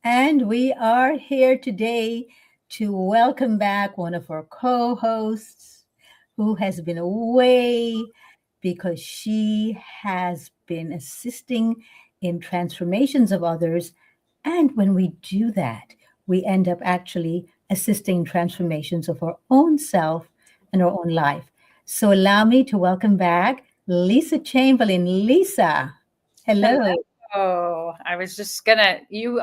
And we are here today to welcome back one of our co hosts who has been away because she has been assisting in transformations of others. And when we do that, we end up actually assisting in transformations of our own self and our own life. So allow me to welcome back Lisa Chamberlain. Lisa, hello. Hello. I was just gonna you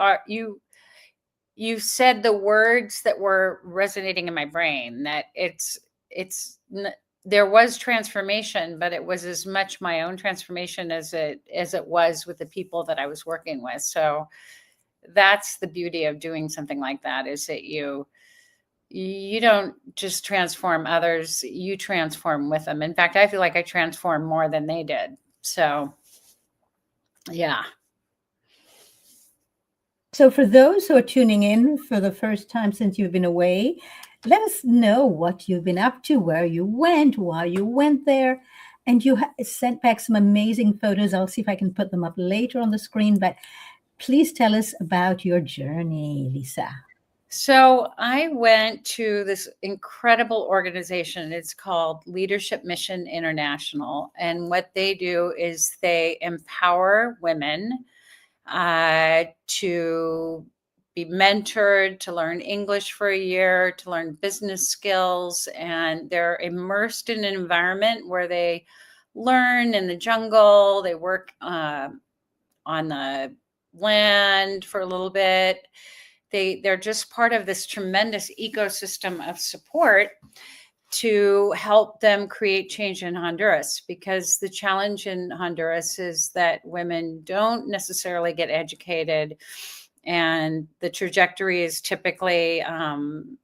said the words that were resonating in my brain that there was transformation, but it was as much my own transformation as it was with the people that I was working with. So that's the beauty of doing something like that, is that you don't just transform others, you transform with them. In fact, I feel like I transformed more than they did. So yeah. So, for those who are tuning in for the first time since you've been away, let us know what you've been up to, where you went, why you went there. And you sent back some amazing photos. I'll see if I can put them up later on the screen. But please tell us about your journey, Lisa. So I went to this incredible organization. It's called Leadership Mission International. And what they do is they empower women to be mentored, to learn English for a year, to learn business skills. And they're immersed in an environment where they learn in the jungle, they work on the land for a little bit. They're just part of this tremendous ecosystem of support to help them create change in Honduras, because the challenge in Honduras is that women don't necessarily get educated, and the trajectory is typically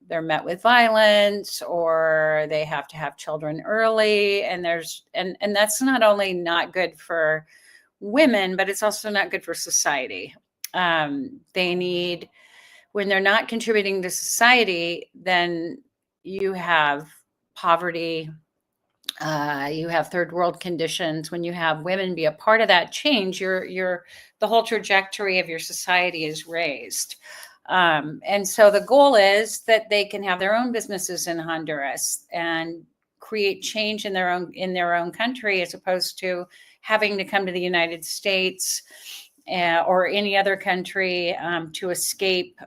they're met with violence, or they have to have children early, and that's not only not good for women, but it's also not good for society. They need When they're not contributing to society, then you have poverty, you have third world conditions. When you have women be a part of that change, the whole trajectory of your society is raised. And so the goal is that they can have their own businesses in Honduras and create change in their own country, as opposed to having to come to the United States or any other country to escape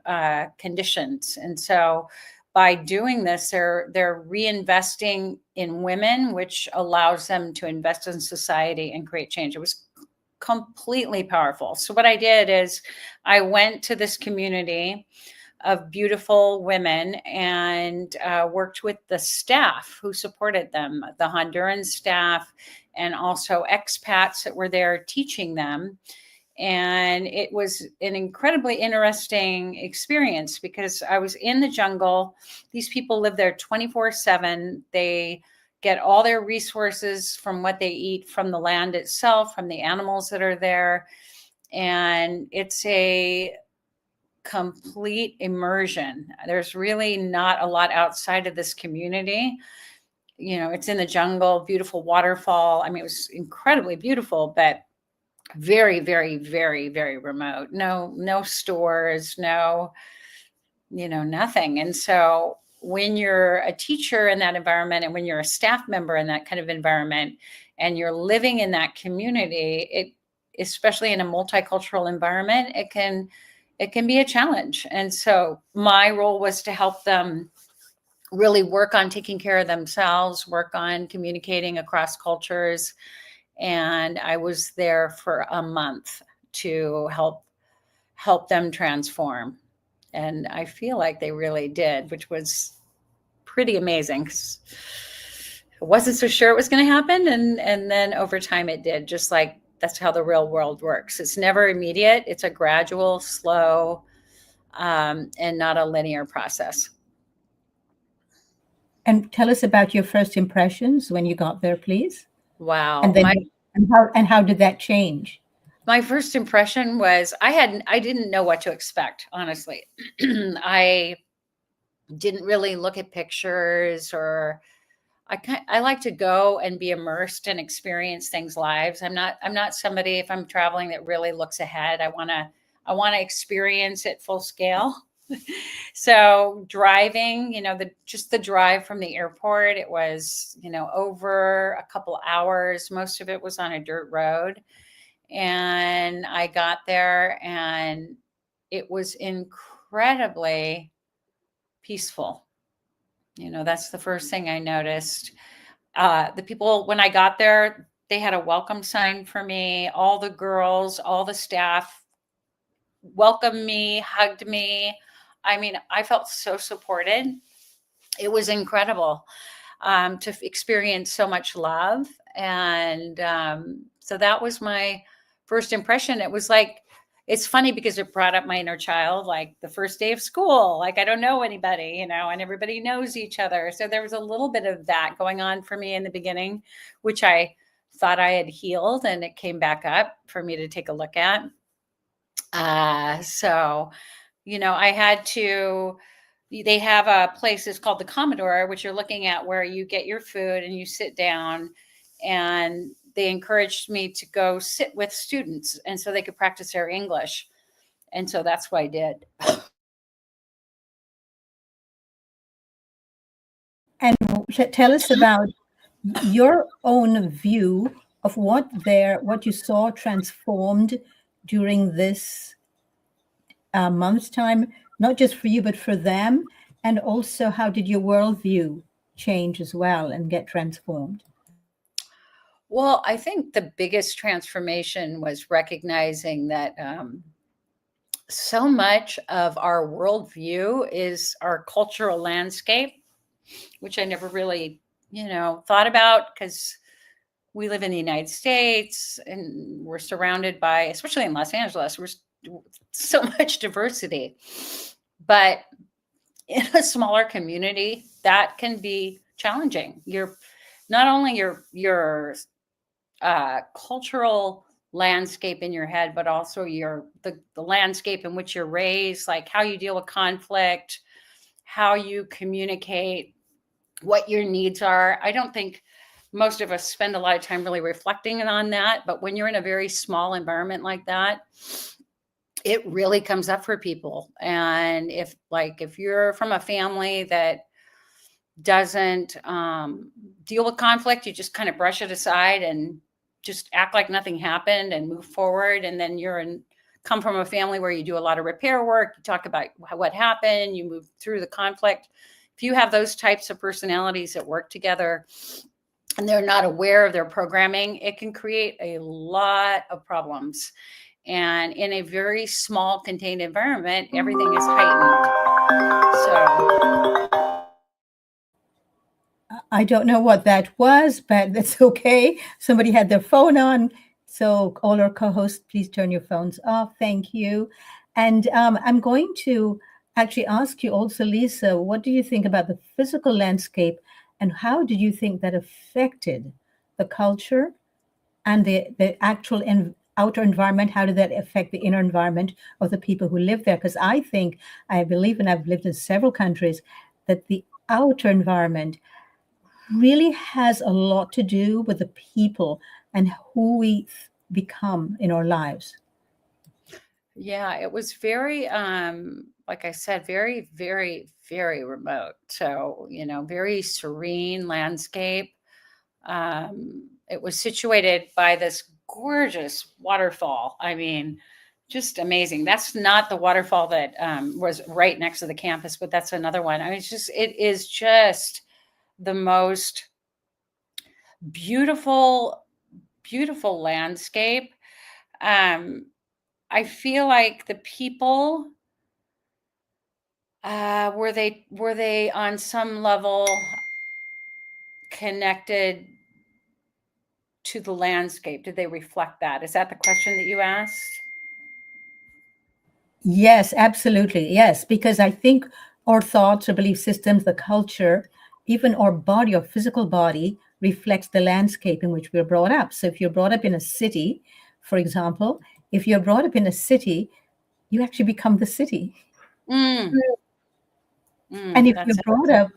conditions. And so by doing this, they're reinvesting in women, which allows them to invest in society and create change. It was completely powerful. So what I did is I went to this community of beautiful women and worked with the staff who supported them, the Honduran staff, and also expats that were there teaching them. And it was an incredibly interesting experience because I was in the jungle. These people live there 24/7. They get all their resources from what they eat from the land itself, from the animals that are there. And it's a complete immersion. There's really not a lot outside of this community. It's in the jungle, beautiful waterfall. I mean, it was incredibly beautiful, but very, very, very, very remote. No stores, nothing. And so when you're a teacher in that environment, and when you're a staff member in that kind of environment, and you're living in that community, especially in a multicultural environment, it can be a challenge. And so my role was to help them really work on taking care of themselves, work on communicating across cultures. And I was there for a month to help them transform. And I feel like they really did, which was pretty amazing, because I wasn't so sure it was going to happen. And then over time it did. Just like that's how the real world works. It's never immediate. It's a gradual, slow, and not a linear process. And tell us about your first impressions when you got there, please. And Wow. then and how did that change? My first impression was I didn't know what to expect, honestly. I didn't really look at pictures, or I like to go and be immersed and experience things live. I'm not somebody, if I'm traveling, that really looks ahead. I want to experience it full scale. So driving, just the drive from the airport, it was, over a couple hours. Most of it was on a dirt road. And I got there and it was incredibly peaceful. That's the first thing I noticed. The people, when I got there, they had a welcome sign for me. All the girls, all the staff welcomed me, hugged me. I mean, I felt so supported. It was incredible to experience so much love. And so that was my first impression. It was like, it's funny because it brought up my inner child, like the first day of school. Like, I don't know anybody, and everybody knows each other. So there was a little bit of that going on for me in the beginning, which I thought I had healed, and it came back up for me to take a look at. So, I had to, they have a place, it's called the Commodore, which you're looking at, where you get your food and you sit down, and they encouraged me to go sit with students and so they could practice their English. And so that's what I did. And tell us about your own view of what you saw transformed during this month's time, not just for you, but for them. And also, how did your worldview change as well and get transformed? Well, I think the biggest transformation was recognizing that so much of our worldview is our cultural landscape, which I never really, thought about, because we live in the United States and we're surrounded by, especially in Los Angeles, we're so much diversity. But in a smaller community, that can be challenging. You're not only your cultural landscape in your head, but also the landscape in which you're raised, like how you deal with conflict, how you communicate, what your needs are. I don't think most of us spend a lot of time really reflecting on that, but when you're in a very small environment like that, it really comes up for people. And if you're from a family that doesn't deal with conflict, you just kind of brush it aside and just act like nothing happened and move forward. And then come from a family where you do a lot of repair work, you talk about what happened, you move through the conflict. If you have those types of personalities that work together and they're not aware of their programming, it can create a lot of problems. And in a very small contained environment, everything is heightened. So I don't know what that was, but that's okay. Somebody had their phone on. So, all our co hosts, please turn your phones off. Thank you. And I'm going to actually ask you also, Lisa, what do you think about the physical landscape and how did you think that affected the culture and the actual outer environment? How did that affect the inner environment of the people who live there? Because I believe, and I've lived in several countries, that the outer environment really has a lot to do with the people and who we become in our lives. yeah, it was very, like I said, very, very, very remote. So, very serene landscape. It was situated by this gorgeous waterfall. I mean, just amazing. That's not the waterfall that was right next to the campus, but that's another one. I mean, it is just the most beautiful, beautiful landscape. I feel like the people, were they on some level connected to the landscape? Did they reflect that? Is that the question that you asked? Yes, absolutely. Yes, because I think our thoughts, our belief systems, the culture, even our body, our physical body, reflects the landscape in which we're brought up. So if you're brought up in a city, for example, if you're brought up in a city, you actually become the city. Mm, And if you're that's brought up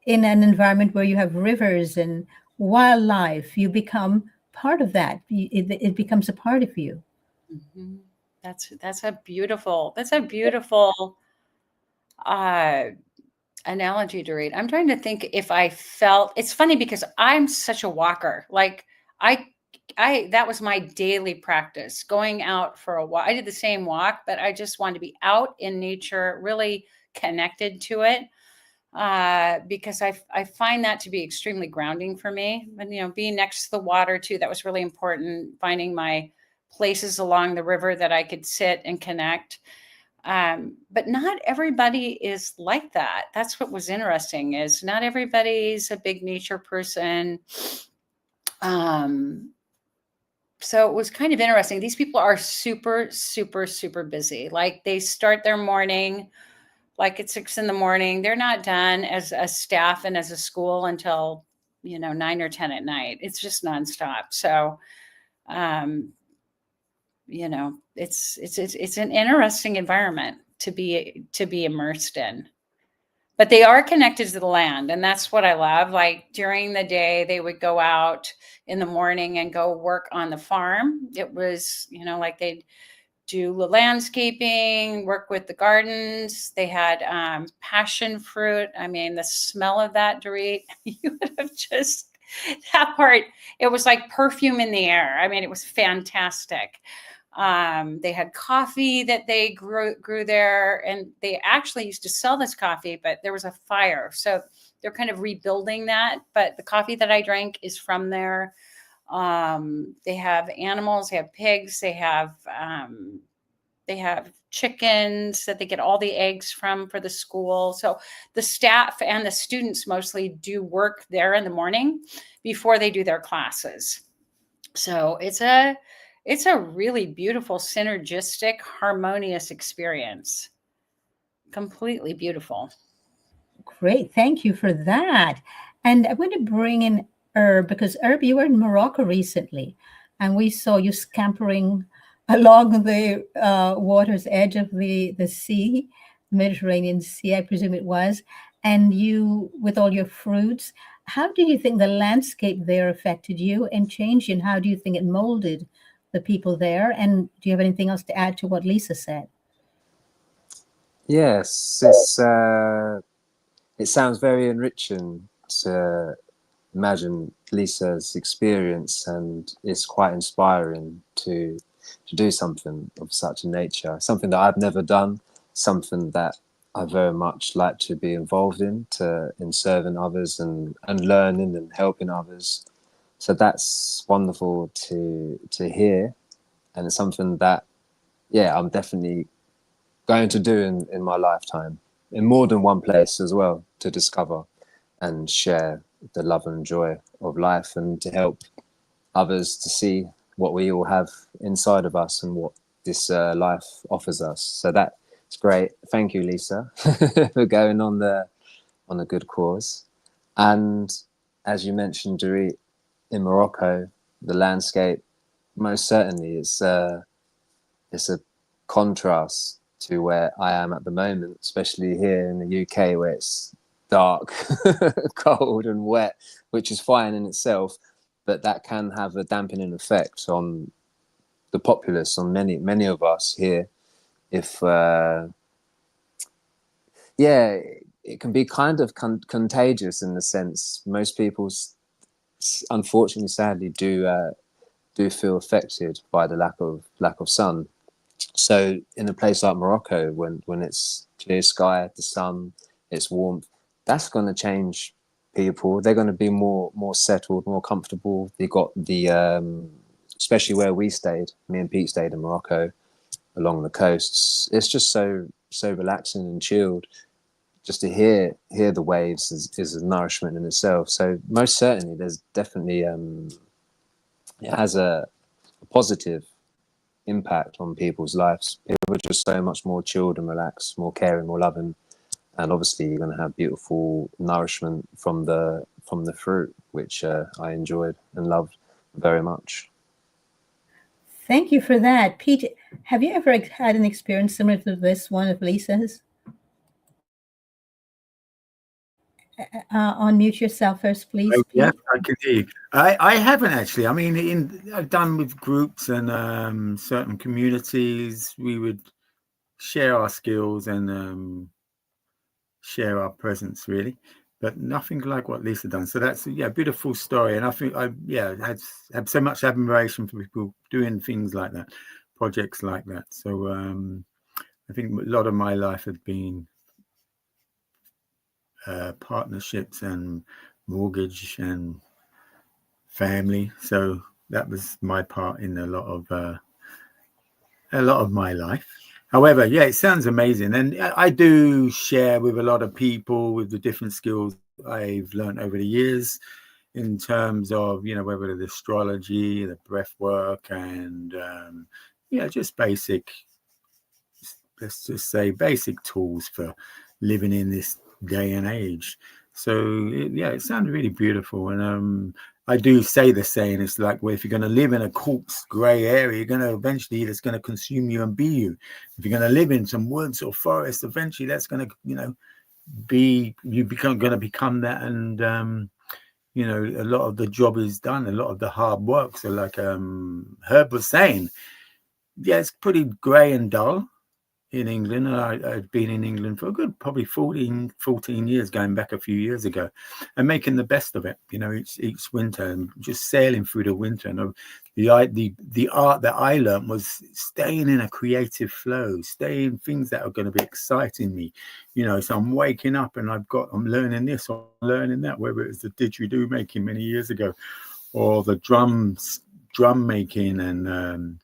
in an environment where you have rivers and wildlife, you become part of that. It becomes a part of you. mhm. That's a beautiful uh analogy to read. I'm trying to think if I felt it's funny because I'm such a walker. Like I I that was my daily practice, going out for a walk. I did the same walk, but I just wanted to be out in nature, really connected to it. Because I find that to be extremely grounding for me. And being next to the water too, that was really important. Finding my places along the river that I could sit and connect. But not everybody is like that. That's what was interesting is not everybody's a big nature person. Um, so it was kind of interesting. These people are super, super, super busy. Like they start their morning like at 6 in the morning. They're not done as a staff and as a school until 9 or 10 at night. It's just nonstop. So um, it's an interesting environment to be immersed in. But they are connected to the land, and that's what I love. Like during the day, they would go out in the morning and go work on the farm. It was, like they'd do landscaping, work with the gardens. They had passion fruit. I mean, the smell of that, Doreet, you would have just that part. It was like perfume in the air. I mean, it was fantastic. They had coffee that they grew there, and they actually used to sell this coffee, but there was a fire, so they're kind of rebuilding that. But the coffee that I drank is from there. They have animals, they have pigs, they have chickens that they get all the eggs from for the school. So the staff and the students mostly do work there in the morning before they do their classes. So it's a really beautiful, synergistic, harmonious experience. Completely beautiful. Great. Thank you for that. And I want to bring in Herb because Herb, you were in Morocco recently and we saw you scampering along the water's edge of the sea, Mediterranean Sea, I presume it was. And you, with all your fruits, how do you think the landscape there affected you and changed you? And how do you think it molded the people there? And do you have anything else to add to what Lisa said? Yes, it sounds very enriching to imagine Lisa's experience, and it's quite inspiring to do something of such a nature. Something that I've never done, something that I very much like to be involved in serving others and learning and helping others. So that's wonderful to hear, and it's something that I'm definitely going to do in my lifetime in more than one place as well, to discover and share the love and joy of life, and to help others to see what we all have inside of us and what this life offers us. So that's great. Thank you, Lisa, for going on a good cause. And as you mentioned, Doreet, in Morocco, the landscape most certainly it's a contrast to where I am at the moment, especially here in the UK, where it's dark, cold, and wet, which is fine in itself, but that can have a dampening effect on the populace, on many of us here. If yeah, it can be kind of contagious in the sense most people, unfortunately, sadly, do feel affected by the lack of sun. So in a place like Morocco, when it's clear sky, the sun, it's warmth, that's going to change people. They're going to be more settled, more comfortable. They got the especially where we stayed. Me and Pete stayed in Morocco along the coasts. It's just so relaxing and chilled. Just to hear the waves is a nourishment in itself. So most certainly, there's definitely it has a positive impact on people's lives. People are just so much more chilled and relaxed, more caring, more loving, and obviously you're going to have beautiful nourishment from the fruit, which I enjoyed and loved very much. Thank you for that. Pete, have you ever had an experience similar to this one of Lisa's? Unmute yourself first, please, Oh, yes, Pete. I can hear you. I haven't actually. I mean, I've done with groups and certain communities. We would share our skills and share our presence, really, but nothing like what Lisa done. So that's a beautiful story, and I think I have so much admiration for people doing things like that, projects like that. So I think a lot of my life has been partnerships and mortgage and family. So that was my part in a lot of my life. However, yeah, it sounds amazing, and I do share with a lot of people with the different skills I've learned over the years, in terms of whether the astrology, the breath work, and just basic, let's just say basic tools for living in this day and age. So it sounded really beautiful, and I do say the saying, it's like, well, if you're going to live in a quartz gray area, you're going to eventually, that's going to consume you and be you. If you're going to live in some woods or forest, eventually that's going to be, going to become that. And a lot of the job is done, a lot of the hard work. So like Herb was saying, yeah, it's pretty gray and dull in England. I've been in England for a good probably 14 years, going back a few years ago, and making the best of it, each winter, and just sailing through the winter. And the art that I learned was staying in a creative flow, staying things that are going to be exciting me, so I'm waking up and I'm learning this or learning that, whether it's the didgeridoo making many years ago, or the drum making, and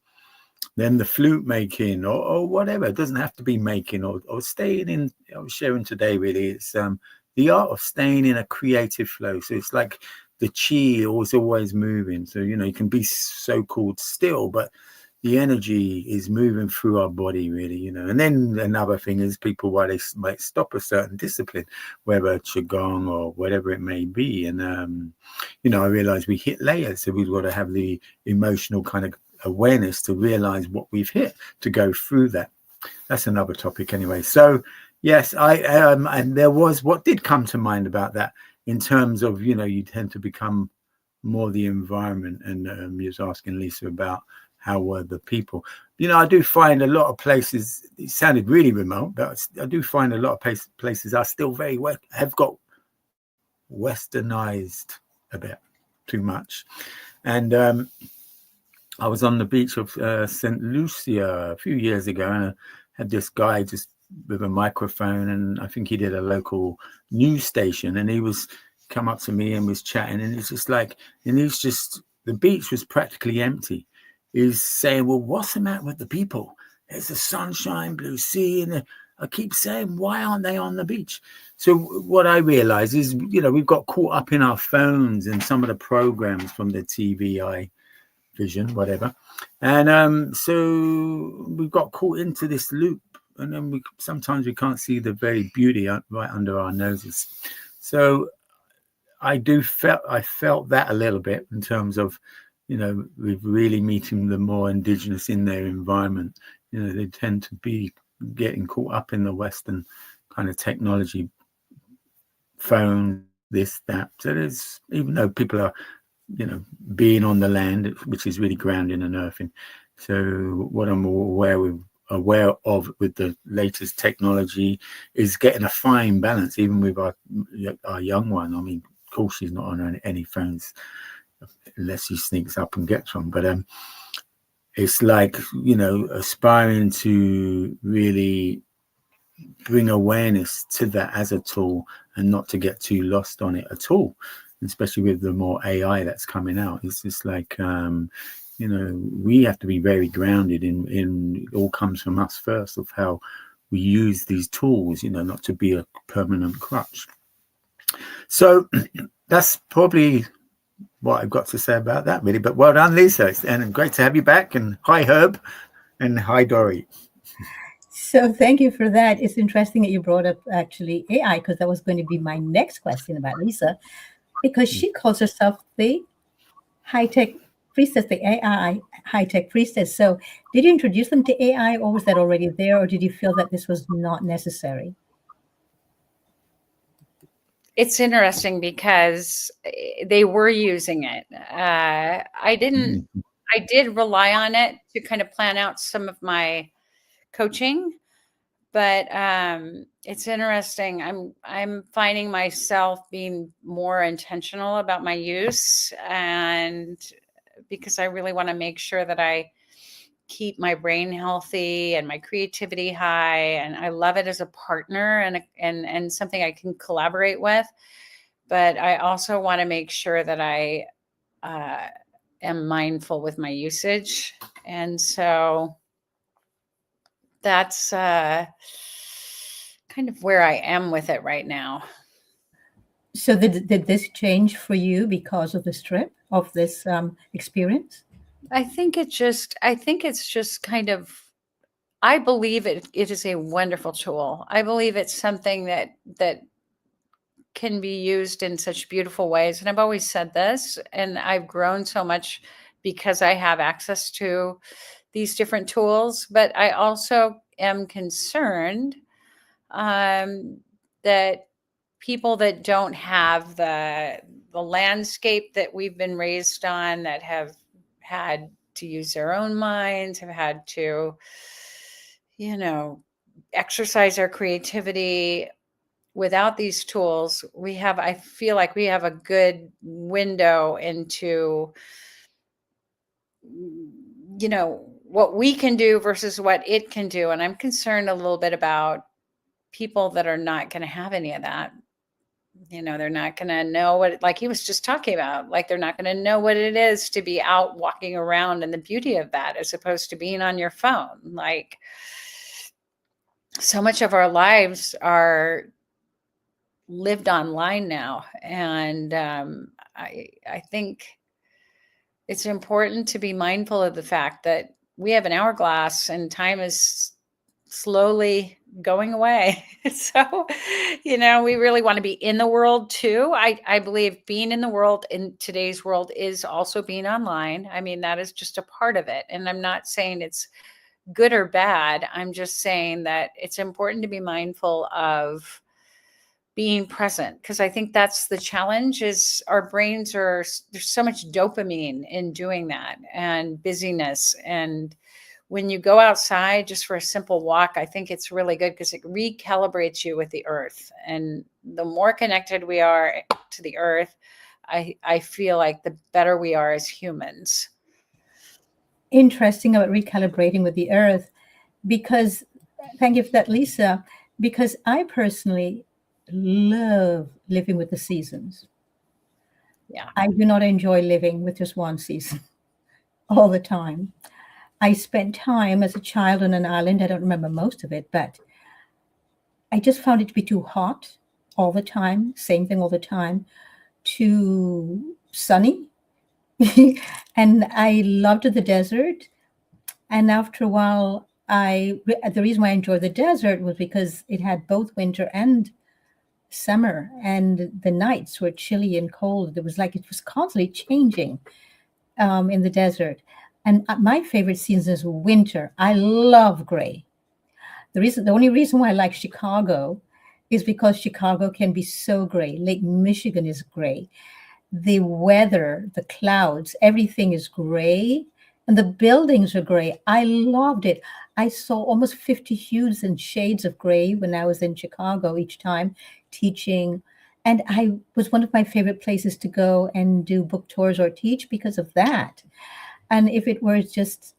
then the flute making, or whatever. It doesn't have to be making or staying in. I was sharing today, really, it's the art of staying in a creative flow. So it's like the chi is always moving. So you can be so-called still, but the energy is moving through our body, really. And then another thing is people, why they might stop a certain discipline, whether qigong or whatever it may be. And I realize we hit layers, so we've got to have the emotional kind of awareness to realize what we've hit, to go through that. That's another topic anyway. So yes, I and there was what did come to mind about that, in terms of you tend to become more the environment. And you was asking Lisa about how were the people. I do find a lot of places, it sounded really remote, but I do find a lot of places are still have got westernized a bit too much. And I was on the beach of St. Lucia a few years ago, and I had this guy just with a microphone, and I think he did a local news station, and he was come up to me and was chatting, and it's just like, and he's just, the beach was practically empty. He's saying, well, what's the matter with the people? There's the sunshine, blue sea, and I keep saying, why aren't they on the beach? So what I realize is, we've got caught up in our phones and some of the programs from the TV, vision, whatever. And so we've got caught into this loop, and then sometimes we can't see the very beauty right under our noses. So I felt that a little bit, in terms of, with really meeting the more indigenous in their environment. They tend to be getting caught up in the Western kind of technology, phones, this, that. So there's, even though people are, being on the land, which is really grounding and earthing. So what I'm aware of with the latest technology is getting a fine balance, even with our young one. I mean, of course, she's not on any phones unless she sneaks up and gets one. But it's like, aspiring to really bring awareness to that as a tool, and not to get too lost on it at all, especially with the more AI that's coming out. It's just like, we have to be very grounded in it all comes from us first, of how we use these tools, not to be a permanent crutch. So that's probably what I've got to say about that, really. But well done, Lisa, and great to have you back. And hi, Herb, and hi, Doreet. So thank you for that. It's interesting that you brought up actually AI, because that was going to be my next question about Lisa, because she calls herself the high-tech priestess, the AI high-tech priestess. So did you introduce them to AI, or was that already there, or did you feel that this was not necessary? it's interesting because they were using it. Mhm. I did rely on it to kind of plan out some of my coaching, but it's interesting. I'm finding myself being more intentional about my use, and because I really want to make sure that I keep my brain healthy and my creativity high, and I love it as a partner and something I can collaborate with. But I also want to make sure that I uh, am mindful with my usage, and so that's kind of where I am with it right now. So did this change for you because of this trip, of this experience? I think it's just kind of, I believe it is a wonderful tool. I believe it's something that can be used in such beautiful ways. And I've always said this, and I've grown so much because I have access to these different tools. But I also am concerned that people that don't have the landscape that we've been raised on, that have had to use their own minds, have had to, you know, exercise our creativity without these tools, I feel like we have a good window into, what we can do versus what it can do. And I'm concerned a little bit about people that are not going to have any of that. They're not going to know what, like he was just talking about, like they're not going to know what it is to be out walking around and the beauty of that, as opposed to being on your phone. Like, so much of our lives are lived online now. And I think it's important to be mindful of the fact that we have an hourglass and time is slowly going away. So, we really want to be in the world too. I believe being in the world in today's world is also being online. I mean, that is just a part of it. And I'm not saying it's good or bad. I'm just saying that it's important to be mindful of being present, because I think that's the challenge. Is our brains are, there's so much dopamine in doing that, and busyness. And when you go outside just for a simple walk, I think it's really good because it recalibrates you with the earth. And the more connected we are to the earth, I feel like the better we are as humans. Interesting about recalibrating with the earth, because thank you for that, Lisa, because I personally love living with the seasons. Yeah. I do not enjoy living with just one season all the time. I spent time as a child on an island. I don't remember most of it, but I just found it to be too hot all the time, same thing all the time, too sunny. And I loved the desert. And after a while, the reason why I enjoyed the desert was because it had both winter and summer, and the nights were chilly and cold. It was like it was constantly changing in the desert. And my favorite season is winter. I love gray. The only reason why I like Chicago is because Chicago can be so gray. Lake Michigan is gray. The weather, the clouds, everything is gray, and the buildings are gray. I loved it. I saw almost 50 hues and shades of gray when I was in Chicago each time teaching. And I was one of my favorite places to go and do book tours or teach because of that. And if it were just,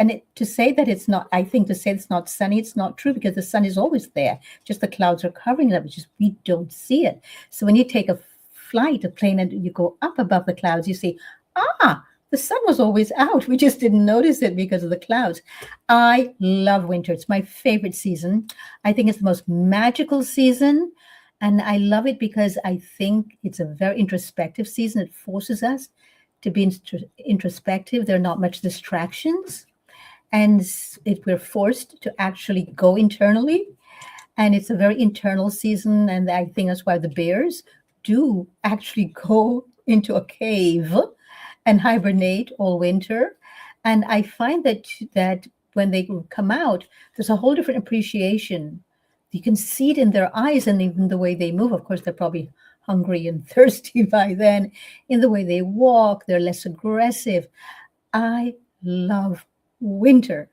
to say that it's not, I think to say it's not sunny, it's not true, because the sun is always there. Just the clouds are covering it up. It's just we don't see it. So when you take a plane, and you go up above the clouds, you see, the sun was always out. We just didn't notice it because of the clouds. I love winter. It's my favorite season. I think it's the most magical season. And I love it because I think it's a very introspective season. It forces us to be introspective. There are not much distractions. And we're forced to actually go internally. And it's a very internal season. And I think that's why the bears do actually go into a cave and hibernate all winter. And I find that when they come out, there's a whole different appreciation. You can see it in their eyes and even the way they move. Of course, they're probably hungry and thirsty by then. In the way they walk, they're less aggressive. I love winter.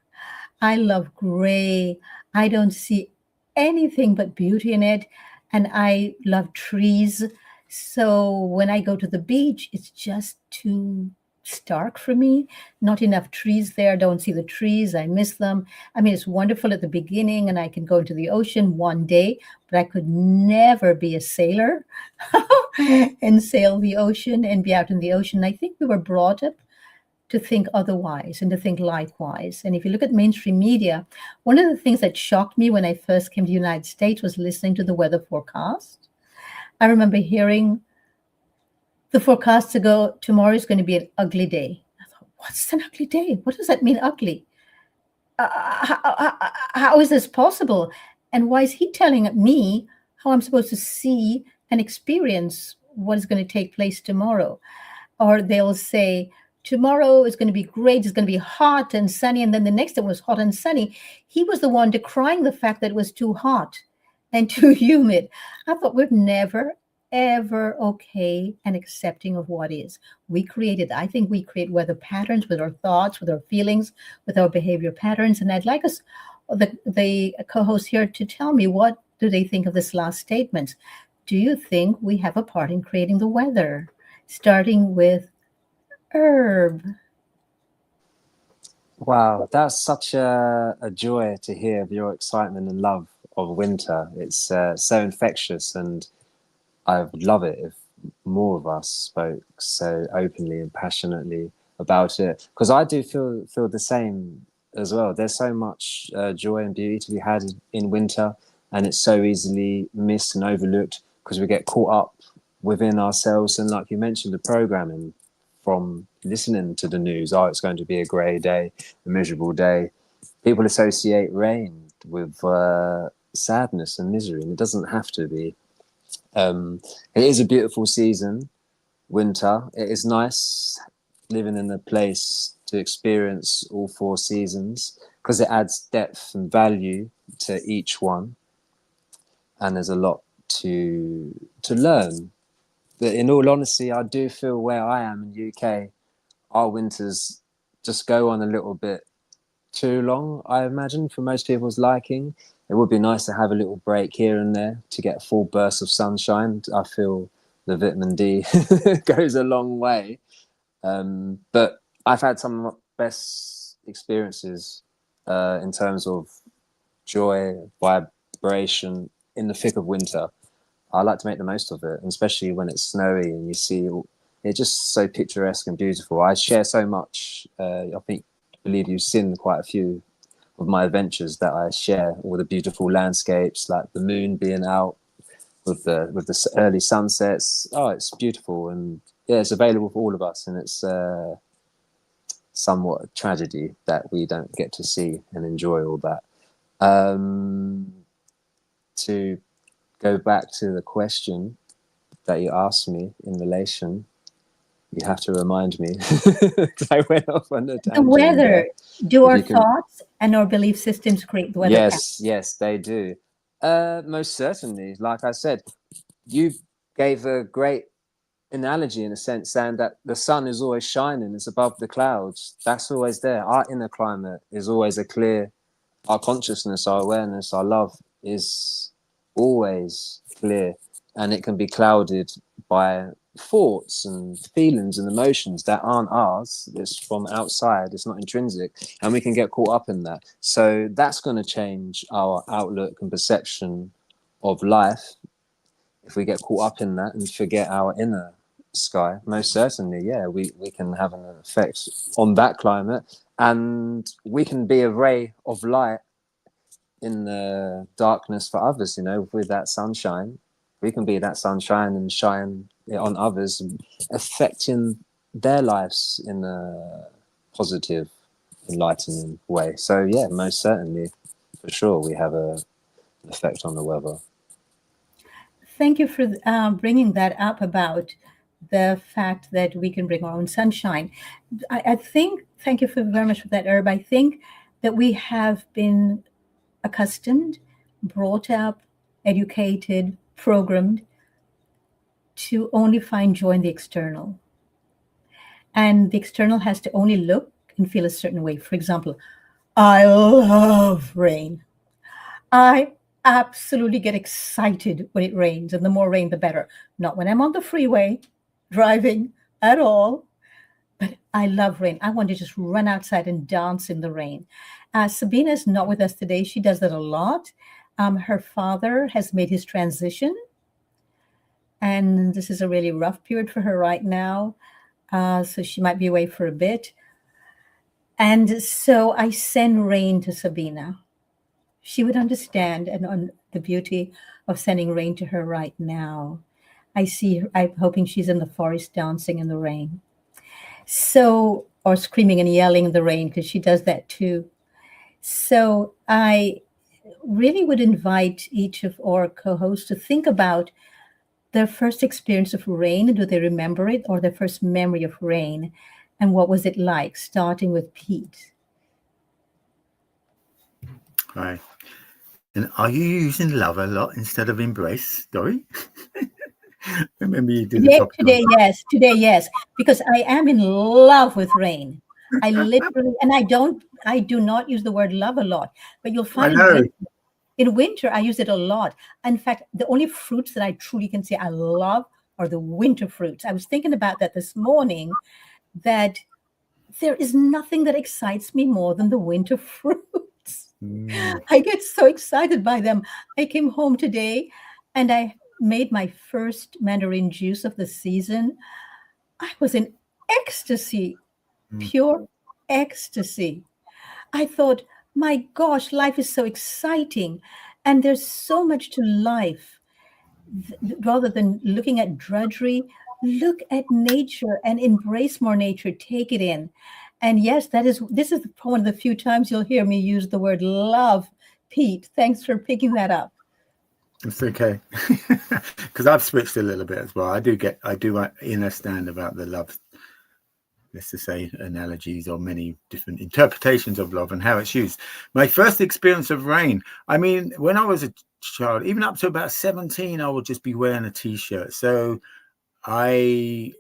I love gray. I don't see anything but beauty in it. And I love trees. So when I go to the beach, it's just too stark for me. Not enough trees there. Don't see the trees. I miss them. I mean, it's wonderful at the beginning, and I can go into the ocean one day, but I could never be a sailor and sail the ocean and be out in the ocean. I think we were brought up to think otherwise and to think likewise. And if you look at mainstream media, one of the things that shocked me when I first came to the United States was listening to the weather forecast. I remember hearing the forecast to go, tomorrow is going to be an ugly day. I thought, what's an ugly day? What does that mean, ugly? How is this possible? And why is he telling me how I'm supposed to see and experience what is going to take place tomorrow? Or they'll say, tomorrow is going to be great, it's going to be hot and sunny. And then the next day was hot and sunny. He was the one decrying the fact that it was too hot and too humid. I thought we're never, ever okay and accepting of what is. I think we create weather patterns with our thoughts, with our feelings, with our behavior patterns. And I'd like us, the co-host here, to tell me, what do they think of this last statement? Do you think we have a part in creating the weather? Starting with Herb. Wow, that's such a joy to hear of your excitement and love of winter. It's so infectious, and I would love it if more of us spoke so openly and passionately about it, because I do feel the same as well. There's so much joy and beauty to be had in winter, and it's so easily missed and overlooked because we get caught up within ourselves. And like you mentioned, the programming from listening to the news, oh, it's going to be a grey day, a miserable day. People associate rain with sadness and misery, and it doesn't have to be. It is a beautiful season, winter. It is nice living in a place to experience all four seasons because it adds depth and value to each one, and there's a lot to learn. But in all honesty, I do feel where I am in UK, our winters just go on a little bit too long, I imagine, for most people's liking. It would be nice to have a little break here and there to get a full burst of sunshine. I feel the vitamin D goes a long way. But I've had some of my best experiences in terms of joy, vibration in the thick of winter. I like to make the most of it, and especially when it's snowy and you see it's just so picturesque and beautiful. I share so much. I believe you've seen quite a few of my adventures that I share, all the beautiful landscapes, like the moon being out with the early sunsets. Oh, it's beautiful, and yeah, it's available for all of us, and it's somewhat a tragedy that we don't get to see and enjoy all that. To go back to the question that you asked me in relation, you have to remind me because I went off on a tangent. The weather. Do our you can- thoughts and our belief systems create the weather pattern? Yes, they do. Most certainly. Like I said, you gave a great analogy in a sense, saying that the sun is always shining, it's above the clouds. That's always there. Our inner climate is always a clear, our consciousness, our awareness, our love is always clear, and it can be clouded by thoughts and feelings and emotions that aren't ours. It's from outside, it's not intrinsic, and we can get caught up in that. So that's going to change our outlook and perception of life if we get caught up in that and forget our inner sky. Most certainly, yeah, we can have an effect on that climate, and we can be a ray of light in the darkness for others, with that sunshine. We can be that sunshine and shine it on others, affecting their lives in a positive, enlightening way. So yeah, most certainly, for sure, we have an effect on the weather. Thank you for bringing that up about the fact that we can bring our own sunshine. I think, thank you very much for that, Herb. I think that we have been accustomed brought up, educated, programmed to only find joy in the external. And the external has to only look and feel a certain way. For example, I love rain. I absolutely get excited when it rains, and the more rain, the better. Not when I'm on the freeway driving at all, but I love rain. I want to just run outside and dance in the rain. Sabina's not with us today. She does that a lot. Her father has made his transition, and this is a really rough period for her right now. So she might be away for a bit. And so I send rain to Sabina. She would understand and on the beauty of sending rain to her right now. I see her, I'm hoping she's in the forest dancing in the rain. So, or screaming and yelling in the rain, because she does that too. So I really would invite each of our co-hosts to think about their first experience of rain. Do they remember it, or their first memory of rain? And what was it like? Starting with Pete. Right. And are you using love a lot instead of embrace, Dory? Remember you did the topic. Today, yes, because I am in love with rain. I literally, and I do not use the word love a lot, but you'll I find know. in winter I use it a lot. In fact, the only fruits that I truly can say I love are the winter fruits. I was thinking about that this morning, that there is nothing that excites me more than the winter fruits. I get so excited by them. I came home today and I made my first mandarin juice of the season. I was in ecstasy, pure ecstasy. I thought, my gosh, life is so exciting and there's so much to life. Rather than looking at drudgery, look at nature and embrace more nature, take it in. And yes, this is one of the few times you'll hear me use the word love. Pete, thanks for picking that up. It's okay. Because I've switched a little bit as well. I do understand about the love, let's just say, analogies or many different interpretations of love and how it's used. My first experience of rain, I mean, when I was a child, even up to about 17, I would just be wearing a t-shirt. So I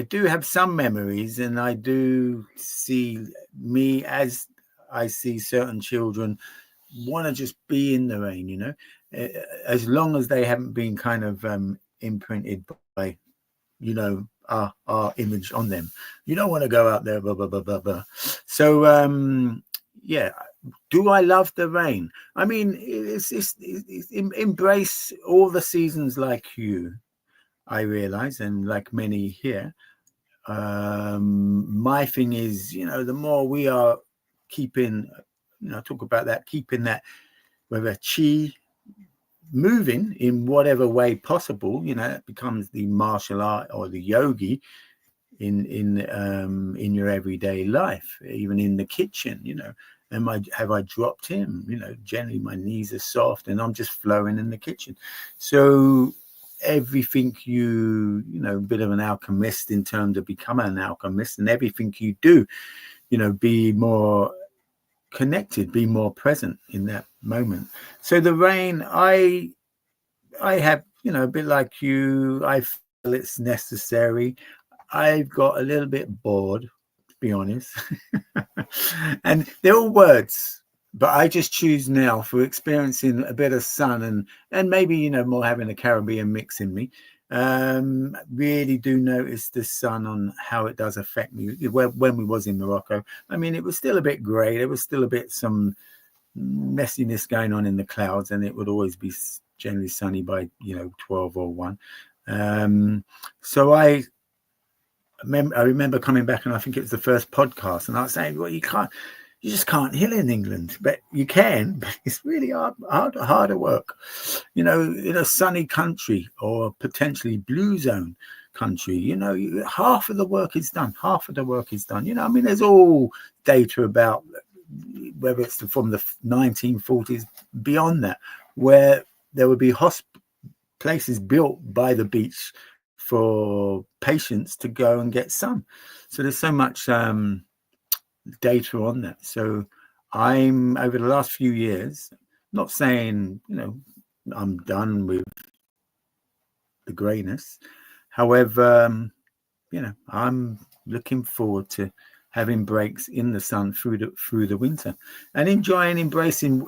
do have some memories, and I do see me as I see certain children want to just be in the rain, you know, as long as they haven't been kind of imprinted by, you know, our image on them. You don't want to go out there, blah, blah, blah, blah, blah. So, yeah. Do I love the rain? I mean, it's embrace all the seasons like you, I realize, and like many here. My thing is, you know, the more we are keeping, you know, talk about that, keeping that, whether chi moving in whatever way possible, you know, it becomes the martial art or the yogi in your everyday life, even in the kitchen, you know. Have I dropped in? You know, generally my knees are soft and I'm just flowing in the kitchen. So everything you know, a bit of an alchemist in terms of becoming an alchemist, and everything you do, you know, be more connected, be more present in that moment. So the rain, I have, you know, a bit like you, I feel it's necessary. I've got a little bit bored, to be honest. And they're all words, but I just choose now for experiencing a bit of sun and maybe, you know, more having a Caribbean mix in me. Really do notice the sun on how it does affect me. When we was in Morocco, I mean, it was still a bit grey. There was still a bit some messiness going on in the clouds, and it would always be generally sunny by, you know, 12 or 1. So I remember coming back, and I think it was the first podcast, and I was saying, well, you just can't hill in England, but you can, but it's really harder work, you know, in a sunny country or potentially blue zone country. You know, half of the work is done. You know, I mean, there's all data about whether it's from the 1940s, beyond that, where there would be places built by the beach for patients to go and get sun. So there's so much data on that. So I'm, over the last few years, Not saying, I'm done with the greyness. However, I'm looking forward to having breaks in the sun through the winter, and embracing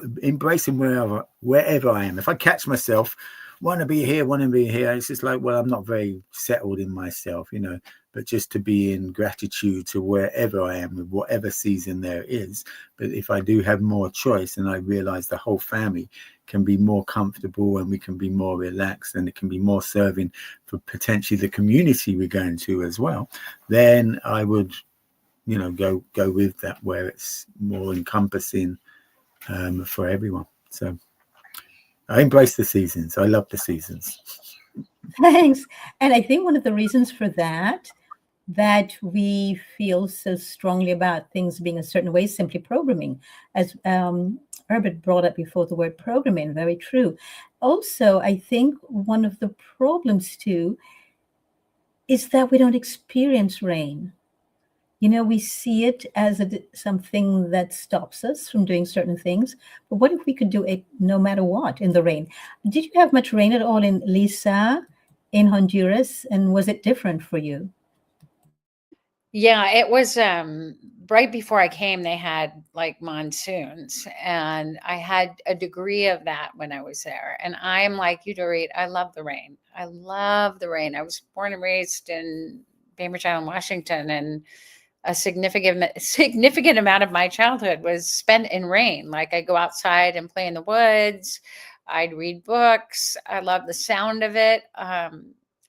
wherever I am. If I catch myself want to be here, it's just like, well, I'm not very settled in myself, but just to be in gratitude to wherever I am with whatever season there is. But if I do have more choice, and I realize the whole family can be more comfortable and we can be more relaxed and it can be more serving for potentially the community we're going to as well, then I would go with that, where it's more encompassing for everyone. So I embrace the seasons. I love the seasons. Thanks. And I think one of the reasons for that we feel so strongly about things being a certain way is simply programming, as Herbert brought up before, the word programming. Very true. Also, I think one of the problems too is that we don't experience rain. We see it as something that stops us from doing certain things. But what if we could do it no matter what in the rain? Did you have much rain at all in Lisa, in Honduras? And was it different for you? Yeah, it was right before I came, they had like monsoons, and I had a degree of that when I was there. And I'm like you, Doreet, I love the rain. I love the rain. I was born and raised in Bainbridge Island, Washington, and a significant amount of my childhood was spent in rain. Like I go outside and play in the woods. I'd read books. I love the sound of it.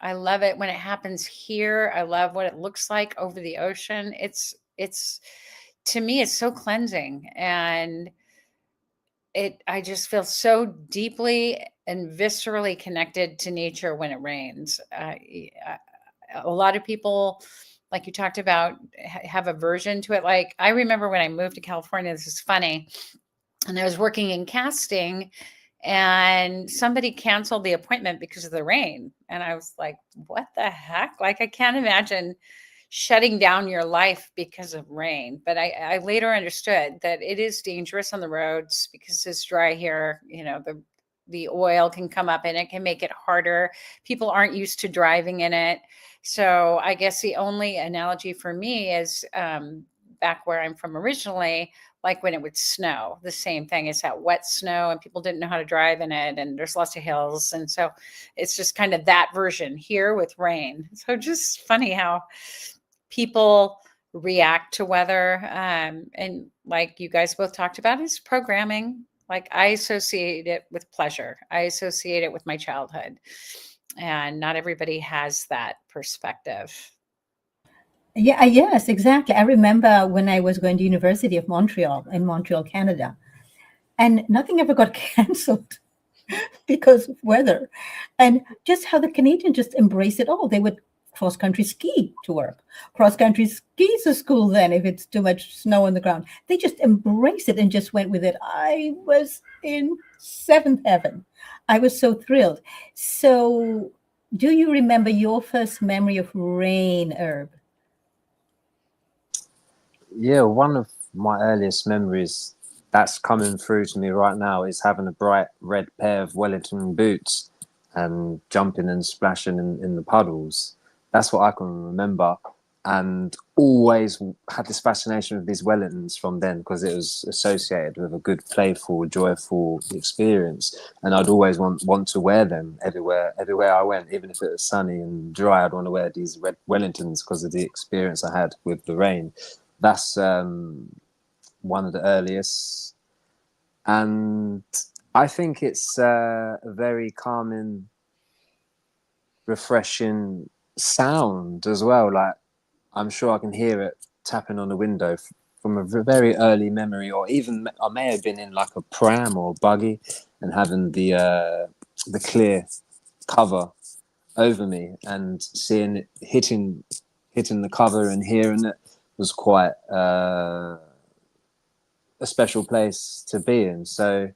I love it when it happens here. I love what it looks like over the ocean. It's to me, it's so cleansing, and I just feel so deeply and viscerally connected to nature when it rains. A lot of people, like you talked about, have aversion to it. Like I remember when I moved to California, this is funny, and I was working in casting, and somebody canceled the appointment because of the rain. And I was like, what the heck? Like, I can't imagine shutting down your life because of rain. But I later understood that it is dangerous on the roads because it's dry here. The oil can come up and it can make it harder. People aren't used to driving in it. So I guess the only analogy for me is back where I'm from originally, like when it would snow, the same thing. It's that wet snow and people didn't know how to drive in it, and there's lots of hills. And so it's just kind of that version here with rain. So just funny how people react to weather. And like you guys both talked about, is programming. Like I associate it with pleasure. I associate it with my childhood. And not everybody has that perspective. Yeah, yes, exactly. I remember when I was going to University of Montreal in Montreal, Canada, and nothing ever got canceled because of weather, and just how the Canadians just embrace it all. They would cross country ski to work, cross country ski to school. Then, if it's too much snow on the ground, they just embrace it and just went with it. I was in seventh heaven. I was so thrilled. So, do you remember your first memory of rain, Herb? Yeah, one of my earliest memories that's coming through to me right now is having a bright red pair of Wellington boots and jumping and splashing in the puddles. That's what I can remember, and always had this fascination with these Wellingtons from then, because it was associated with a good, playful, joyful experience, and I'd always want to wear them everywhere I went. Even if it was sunny and dry, I'd want to wear these red Wellingtons because of the experience I had with the rain. That's one of the earliest, and I think it's a very calming, refreshing sound as well. Like, I'm sure I can hear it tapping on the window from a very early memory, or even I may have been in like a pram or buggy and having the clear cover over me and seeing it hitting the cover and hearing it was quite a special place to be in. So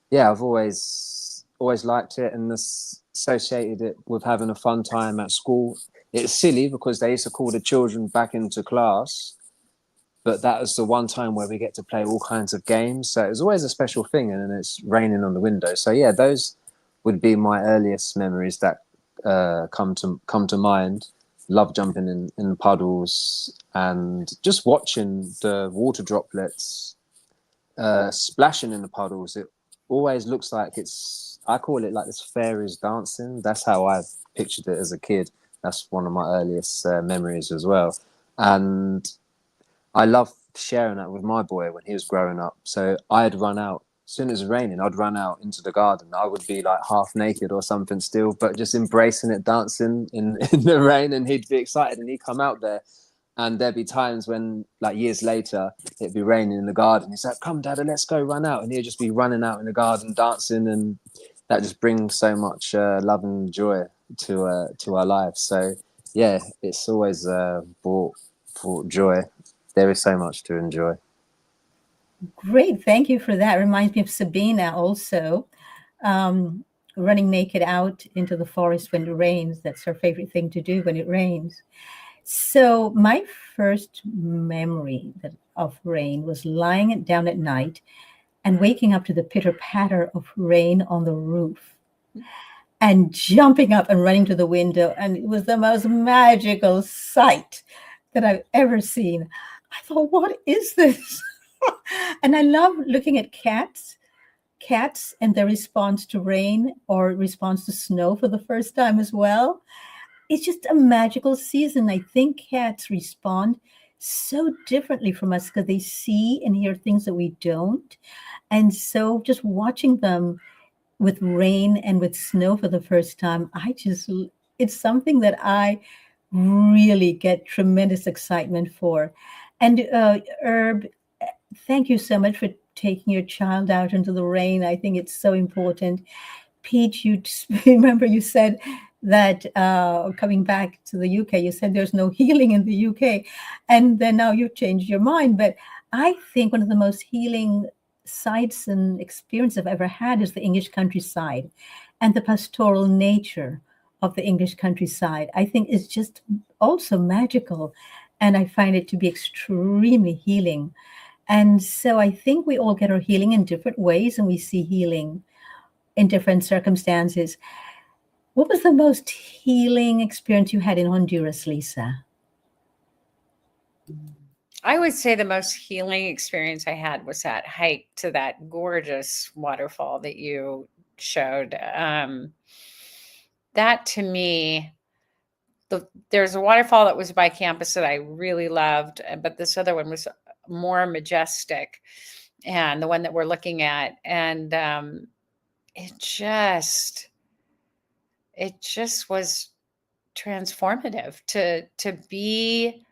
yeah, I've always liked it and associated it with having a fun time at school. It's silly because they used to call the children back into class but that was the one time where we get to play all kinds of games. So it was always a special thing, and then it's raining on the window. So yeah, those would be my earliest memories that come to mind. Love jumping in puddles and just watching the water droplets splashing in the puddles. It always looks like I call it like this fairies dancing. That's how I pictured it as a kid. That's one of my earliest memories as well. And I love sharing that with my boy when he was growing up. So I'd run out. As soon as it was raining, I'd run out into the garden. I would be like half naked or something still, but just embracing it, dancing in the rain, and he'd be excited and he'd come out there. And there'd be times when, like years later, it'd be raining in the garden. He's like, "Come, Dad, let's go run out." And he'd just be running out in the garden, dancing, and that just brings so much love and joy to our lives. So, yeah, it's always brought joy. There is so much to enjoy. Great. Thank you for that. Reminds me of Sabina also, running naked out into the forest when it rains. That's her favorite thing to do when it rains. So my first memory of rain was lying down at night and waking up to the pitter patter of rain on the roof and jumping up and running to the window. And it was the most magical sight that I've ever seen. I thought, what is this? And I love looking at cats and their response to rain or response to snow for the first time as well. It's just a magical season. I think cats respond so differently from us because they see and hear things that we don't. And so just watching them with rain and with snow for the first time, it's something that I really get tremendous excitement for. And Herb, thank you so much for taking your child out into the rain. I think it's so important. Pete, you remember you said that coming back to the UK, you said there's no healing in the UK, and then now you've changed your mind. But I think one of the most healing sights and experience I've ever had is the English countryside, and the pastoral nature of the English countryside. I think is just also magical, and I find it to be extremely healing. And so I think we all get our healing in different ways, and we see healing in different circumstances. What was the most healing experience you had in Honduras, Lisa? I would say the most healing experience I had was that hike to that gorgeous waterfall that you showed. That to me, there's a waterfall that was by campus that I really loved, but this other one was more majestic, and the one that we're looking at, and it just was transformative to be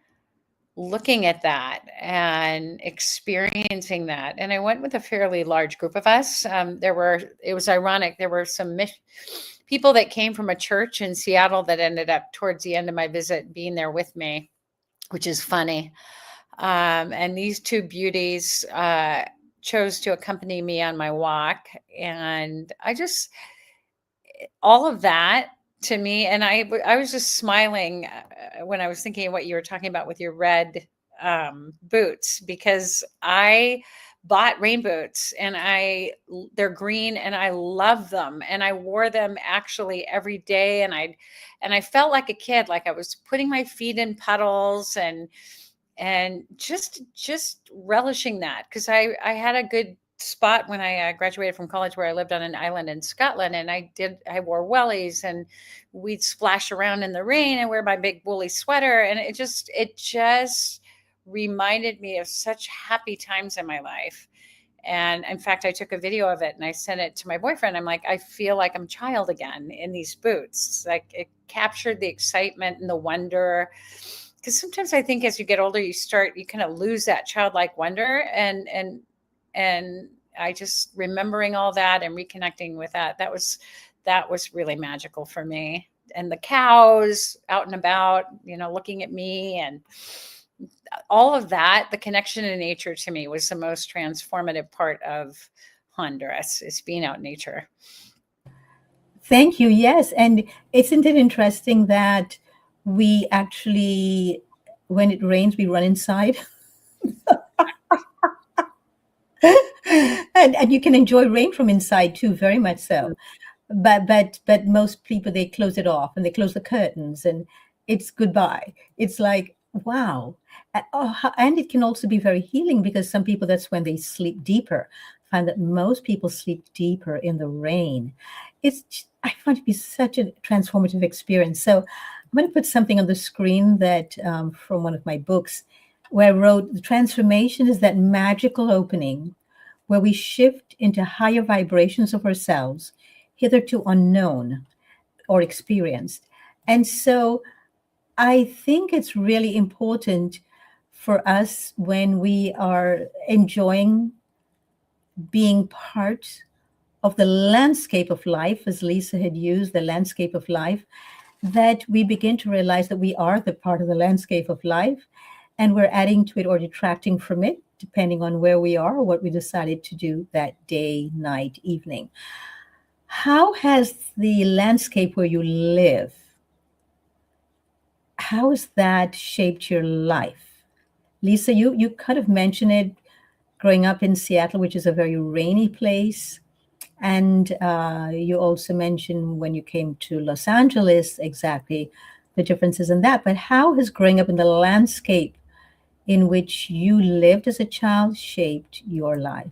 looking at that and experiencing that. And I went with a fairly large group of us. It was ironic. There were some people that came from a church in Seattle that ended up towards the end of my visit being there with me, which is funny. And these two beauties chose to accompany me on my walk. And all of that to me, and I was just smiling when I was thinking of what you were talking about with your red boots, because I bought rain boots and they're green and I love them, and I wore them actually every day, and I felt like a kid, like I was putting my feet in puddles and just relishing that, because I had a good spot when I graduated from college where I lived on an island in Scotland, and I wore wellies, and we'd splash around in the rain and wear my big woolly sweater, and it just reminded me of such happy times in my life. And in fact, I took a video of it and I sent it to my boyfriend. I'm like, I feel like I'm a child again in these boots. Like, it captured the excitement and the wonder. Because sometimes I think as you get older, you kind of lose that childlike wonder, and I just remembering all that and reconnecting with that was really magical for me. And the cows out and about, looking at me, and all of that, the connection to nature to me was the most transformative part of Honduras, is being out in nature. Thank you. Yes. And isn't it interesting that we actually, when it rains, we run inside? And you can enjoy rain from inside too, very much so. But most people, they close it off and they close the curtains and it's goodbye. It's like, wow. And it can also be very healing because some people, that's when they sleep deeper. I find that most people sleep deeper in the rain. I find it to be such a transformative experience. So I'm going to put something on the screen that from one of my books where I wrote, the transformation is that magical opening where we shift into higher vibrations of ourselves, hitherto unknown or experienced. And so I think it's really important for us when we are enjoying being part of the landscape of life, as Lisa had used, the landscape of life, that we begin to realize that we are the part of the landscape of life and we're adding to it or detracting from it, depending on where we are or what we decided to do that day, night, evening. How has the landscape where you live, how has that shaped your life? Lisa, you kind of mentioned it growing up in Seattle, which is a very rainy place. And you also mentioned when you came to Los Angeles, exactly the differences in that. But how has growing up in the landscape in which you lived as a child shaped your life?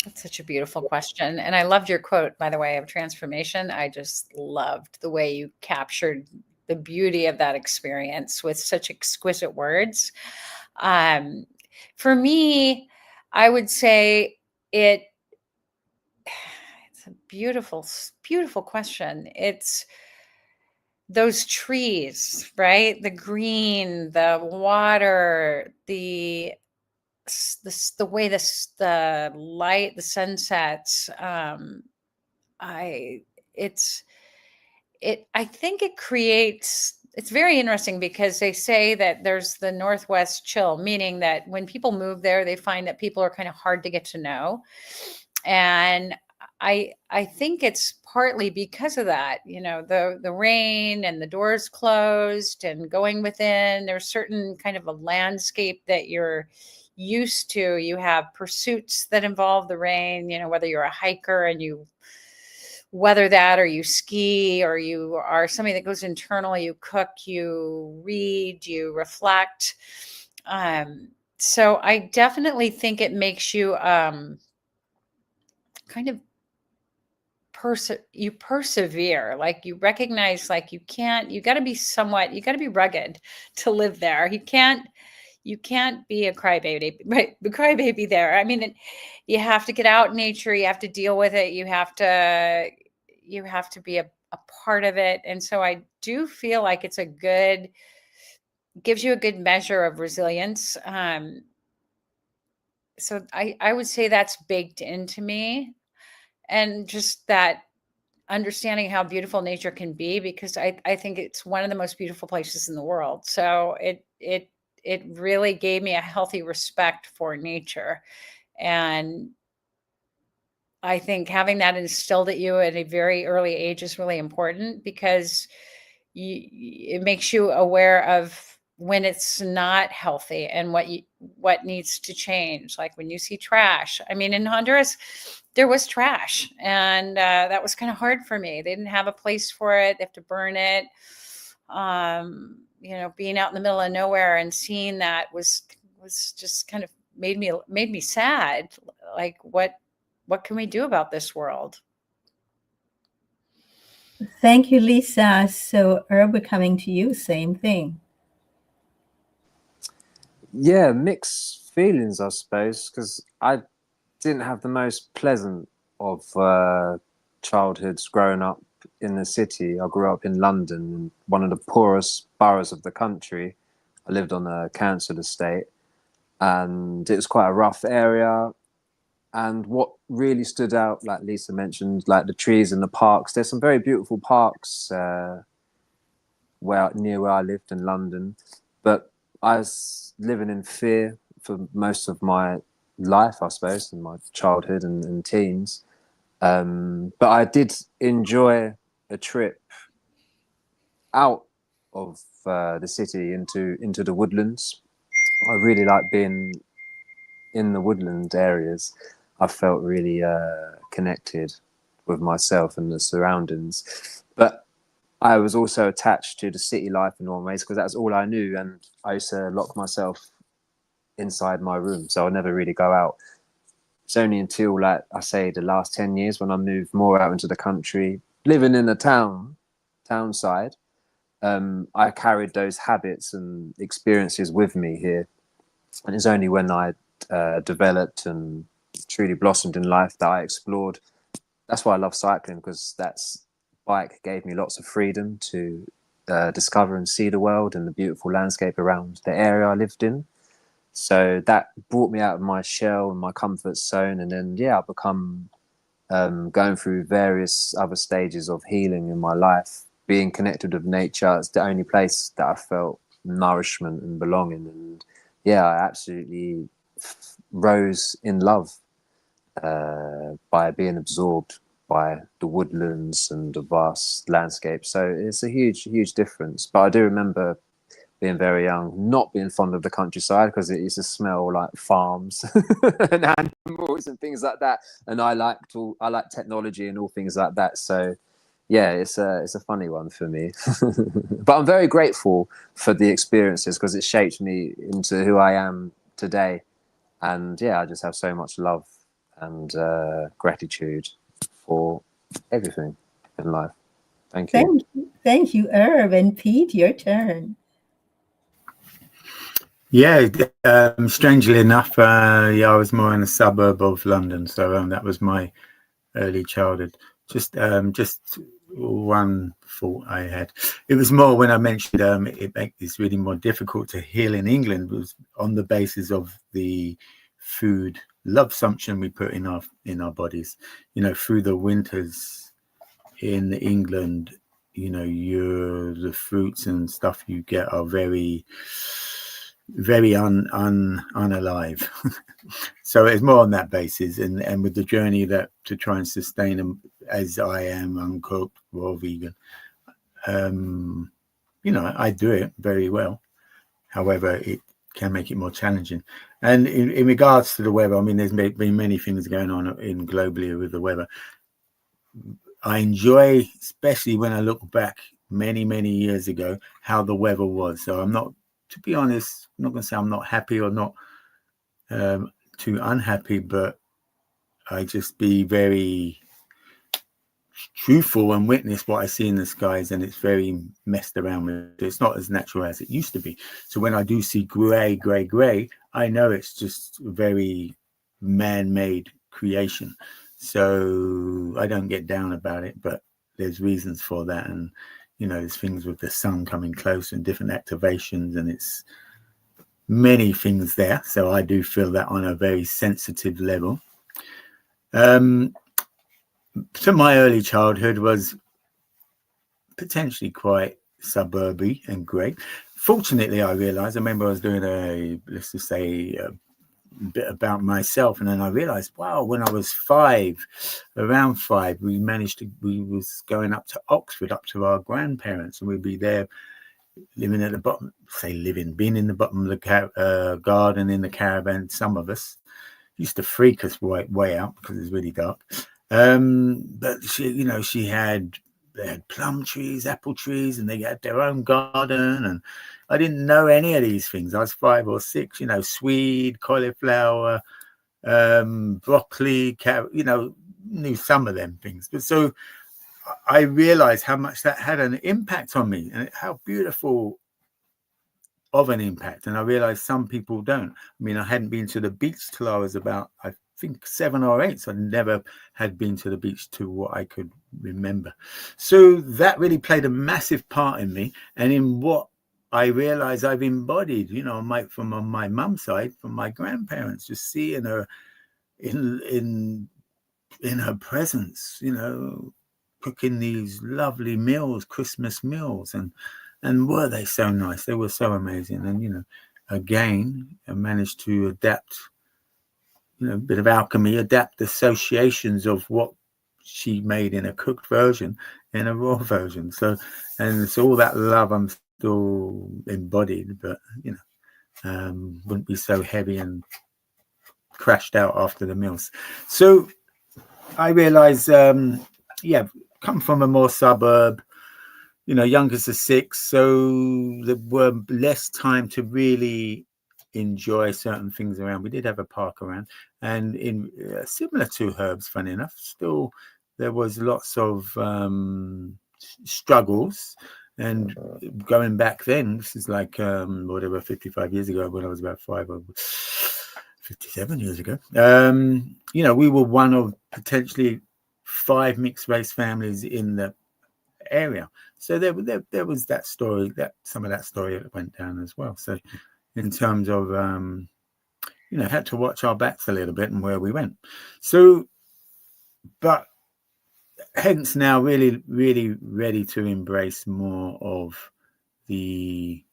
That's such a beautiful question. And I loved your quote, by the way, of transformation. I just loved the way you captured the beauty of that experience with such exquisite words. Um, for me, I would say it's a beautiful question. It's those trees, right? The green, the water, the way the light, the sunsets. I it's it I think it creates. It's very interesting because they say that there's the Northwest chill, meaning that when people move there, they find that people are kind of hard to get to know. And I think it's partly because of that, the rain and the doors closed and going within, there's certain kind of a landscape that you're used to. You have pursuits that involve the rain, whether you're a hiker and you weather that, or you ski, or you are somebody that goes internal, you cook, you read, you reflect. So I definitely think it makes you kind of you persevere, like you recognize, like you got to be rugged to live there. You can't be a crybaby, right? The crybaby there. I mean, you have to get out in nature. You have to deal with it. You have to be a part of it. And so I do feel like gives you a good measure of resilience. So I would say that's baked into me, and just that understanding how beautiful nature can be, because I think it's one of the most beautiful places in the world. So it really gave me a healthy respect for nature. And I think having that instilled at you at a very early age is really important, because it makes you aware of when it's not healthy and what needs to change. Like when you see trash. I mean, in Honduras, there was trash, and that was kind of hard for me. They didn't have a place for it. They have to burn it. Being out in the middle of nowhere and seeing that was just kind of made me sad. Like, what can we do about this world? Thank you, Lisa. So, Herb, we're coming to you. Same thing. Yeah, mixed feelings, I suppose, because I didn't have the most pleasant of childhoods growing up in the city. I grew up in London, one of the poorest boroughs of the country. I lived on a council estate, and it was quite a rough area. And what really stood out, like Lisa mentioned, like the trees and the parks. There's some very beautiful parks near where I lived in London, but I was living in fear for most of my life, I suppose, in my childhood and teens. But I did enjoy a trip out of the city into the woodlands. I really like being in the woodland areas. I felt really connected with myself and the surroundings. But I was also attached to the city life in one ways because that's all I knew. And I used to lock myself inside my room. So I never really go out. It's only until, like I say, the last 10 years when I moved more out into the country, living in a town side, I carried those habits and experiences with me here. And it's only when I developed and truly blossomed in life that I explored. That's why I love cycling, because that's bike gave me lots of freedom to discover and see the world and the beautiful landscape around the area I lived in. So that brought me out of my shell and my comfort zone. And then, yeah, I've become going through various other stages of healing in my life. Being connected with nature, it's the only place that I felt nourishment and belonging. And yeah, I absolutely rose in love by being absorbed by the woodlands and the vast landscape. So it's a huge difference. But I do remember being very young, not being fond of the countryside because it used to smell like farms and animals and things like that. And I like technology and all things like that. So yeah, it's a funny one for me. But I'm very grateful for the experiences because it shaped me into who I am today. And yeah, I just have so much love and gratitude for everything in life. Thank you. Thank you, Irv. And Pete, your turn. Yeah, strangely enough, yeah, I was more in a suburb of London, so that was my early childhood. Just one thought I had. It was more when I mentioned it makes this really more difficult to heal in England was on the basis of the food love assumption we put in our bodies. You know, through the winters in England, you know, the fruits and stuff you get are very unalive. So it's more on that basis, and with the journey that to try and sustain them as I am uncooked raw vegan, you know, I do it very well. However, it can make it more challenging. And in regards to the weather, I mean, there's been many things going on in globally with the weather. I enjoy, especially when I look back many years ago, how the weather was. So I'm not, to be honest, I'm not going to say I'm not happy or not too unhappy, but I just be very truthful and witness what I see in the skies, and it's very messed around with. It's not as natural as it used to be. So when I do see grey, I know it's just very man-made creation. So I don't get down about it, but there's reasons for that. And, you know, there's things with the sun coming close and different activations, and it's many things there. So I do feel that on a very sensitive level. So my early childhood was potentially quite suburby and great. Fortunately, I realized, I remember I was doing let's just say a bit about myself, and then I realized, wow, when I was around five, we was going up to Oxford, up to our grandparents, and we'd be there living at the bottom, being in the bottom of the garden in the caravan. Some of us used to freak us way out because it was really dark. But they had plum trees, apple trees, and they had their own garden. And I didn't know any of these things. I was 5 or 6, swede, cauliflower, broccoli, carrot, knew some of them things. But so I realized how much that had an impact on me and how beautiful of an impact. And I realized some people don't. I mean, I hadn't been to the beach till I was about, I think 7 or 8. So I never had been to the beach to what I could remember. So that really played a massive part in me and in what I realized I've embodied, from on my mum's side, from my grandparents, just seeing her in her presence, cooking these lovely meals, Christmas meals, and were they so nice? They were so amazing. And, again, I managed to adapt, a bit of alchemy, adapt associations of what she made in a cooked version, in a raw version. So, and it's all that love I'm still embodied, but, wouldn't be so heavy and crashed out after the meals. So I realized, come from a more suburb, youngest of 6, so there were less time to really enjoy certain things around. We did have a park around, and in similar to Herbs, funny enough, still there was lots of struggles. And going back then, this is like whatever, 55 years ago, when I was about 5 or 57 years ago, we were one of potentially 5 mixed race families in the area. So there was that story, that some of that story that went down as well. So in terms of had to watch our backs a little bit and where we went. So, but hence now really, really ready to embrace more of the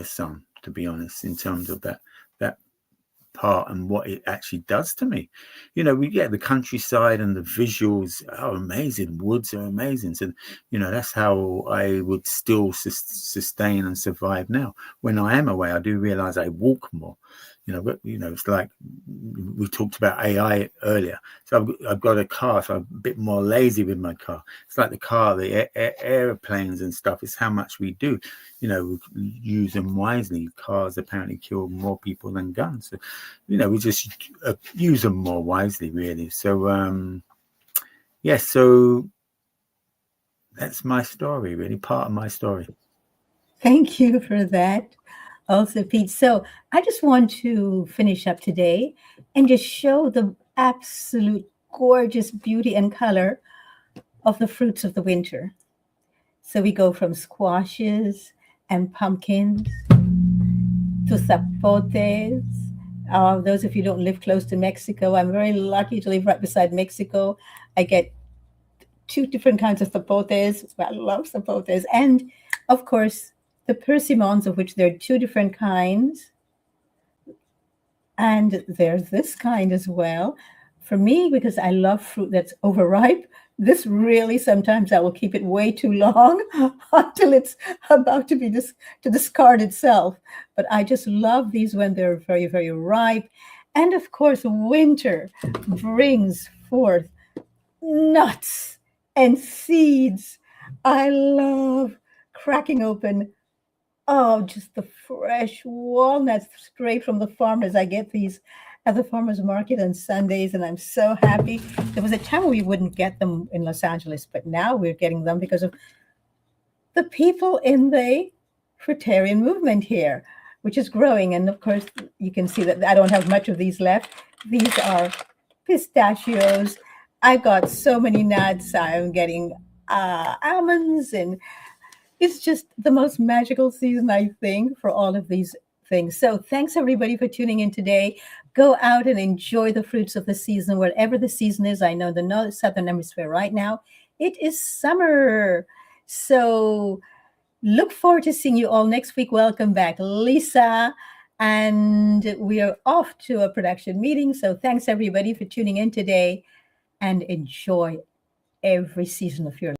sun, to be honest, in terms of that part and what it actually does to me. We get the countryside and the visuals are amazing, woods are amazing. So that's how I would still sustain and survive now. When I am away, I do realize I walk more. But it's like we talked about AI earlier. So I've got a car, so I'm a bit more lazy with my car. It's like the car, the airplanes and stuff. It's how much we do. We use them wisely. Cars apparently kill more people than guns. So, we just use them more wisely, really. So, so that's my story, really, part of my story. Thank you for that, also, Pete. So I just want to finish up today and just show the absolute gorgeous beauty and color of the fruits of the winter. So we go from squashes and pumpkins to zapotes. Those of you who don't live close to Mexico, I'm very lucky to live right beside Mexico. I get 2 different kinds of zapotes. I love zapotes. And, of course, the persimmons, of which there are 2 different kinds. And there's this kind as well. For me, because I love fruit that's overripe, this really, sometimes I will keep it way too long until it's about to be to discard itself. But I just love these when they're very, very ripe. And of course, winter brings forth nuts and seeds. I love cracking open, just the fresh walnuts straight from the farmers. I get these at the farmers market on Sundays, and I'm so happy. There was a time when we wouldn't get them in Los Angeles, but now we're getting them because of the people in the fruitarian movement here, which is growing. And of course, you can see that I don't have much of these left. These are pistachios. I got so many nuts. I'm getting almonds, and it's just the most magical season, I think, for all of these things. So thanks, everybody, for tuning in today. Go out and enjoy the fruits of the season, wherever the season is. I know the Southern Hemisphere right now, it is summer. So look forward to seeing you all next week. Welcome back, Lisa. And we are off to a production meeting. So thanks, everybody, for tuning in today, and enjoy every season of your life.